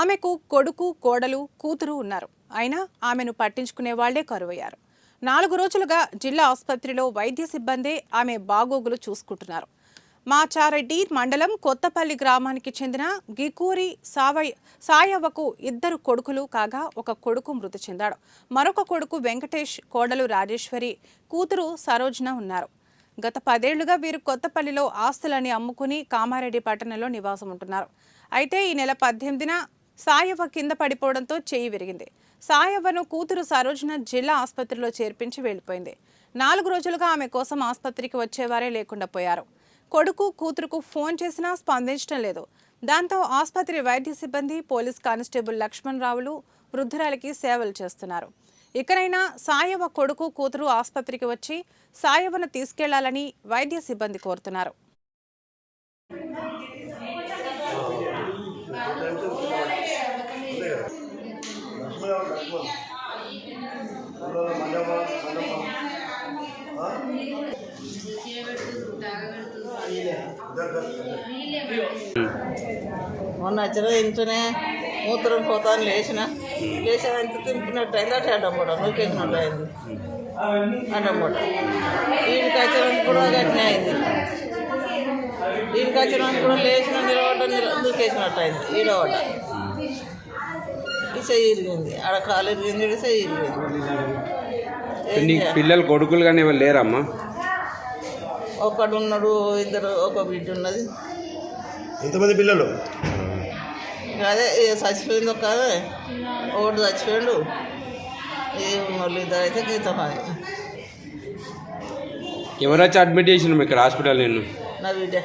ఆమెకు కొడుకు, కోడలు, కూతురు ఉన్నారు. అయినా ఆమెను పట్టించుకునే వాళ్లే కరువయ్యారు. 4 రోజులుగా జిల్లా ఆసుపత్రిలో వైద్య సిబ్బందే ఆమె బాగోగులు చూసుకుంటున్నారు. మాచారెడ్డి మండలం కొత్తపల్లి గ్రామానికి చెందిన గికూరి సాయవ్వకు 2 కొడుకులు కాగా ఒక కొడుకు మృతి చెందాడు. మరొక కొడుకు వెంకటేష్, కోడలు రాజేశ్వరి, కూతురు సరోజన ఉన్నారు. గత 10 ఏళ్లుగా వీరు కొత్తపల్లిలో ఆస్తులని అమ్ముకుని కామారెడ్డి పట్టణంలో నివాసం ఉంటున్నారు. అయితే ఈ నెల 18న సాయవ్వ కింద పడిపోవడంతో చెయ్యి విరిగింది. సాయవ్వను కూతురు సరోజన జిల్లా ఆసుపత్రిలో చేర్పించి వెళ్లిపోయింది. 4 రోజులుగా ఆమె కోసం ఆసుపత్రికి వచ్చేవారే లేకుండా పోయారు. కొడుకు, కూతురుకు ఫోన్ చేసినా స్పందించడం లేదు. దాంతో ఆసుపత్రి వైద్య సిబ్బంది, పోలీస్ కానిస్టేబుల్ లక్ష్మణ్ రావులు వృద్ధురాలికి సేవలు చేస్తున్నారు. ఇకనైనా సాయవ్వ కొడుకు, కూతురు ఆసుపత్రికి వచ్చి సాయవ్వను తీసుకెళ్లాలని వైద్య సిబ్బంది కోరుతున్నారు. మొన్న వచ్చిన ఇంట్లోనే మూత్రం పోతాను లేచిన ఎంత తింటున్నట్టు అయింది. అట్లా అడ్డమ్మట నూకేసినట్టు అయింది. అడ్డమ్మట వీడికి వచ్చినందుకు కూడా గట్టినే అయింది. వీడికి వచ్చినందుకు కూడా లేచిన నిలబడ్డ నూకేసినట్టు అయింది. ఈడబడ్డ ఈ చెయ్యి ఇరిగింది. ఆడ కాలు ఇరిగింది, చెయ్యి ఇరిగింది. పిల్లలు కొడుకులు కానీ ఎవరు లేరమ్మా? ఒకడు ఉన్నాడు, 2 ఒక బిడ్డ ఉన్నది. ఎంతమంది పిల్లలు? అదే చచ్చిపోయింది. ఒకటి చచ్చిపోయాడు. ఉన్నోళ్ళు 2 అయితే గీతం. ఎవరు వచ్చి అడ్మిట్ చేసినాం ఇక్కడ హాస్పిటల్? నేను నా బిడ్డ.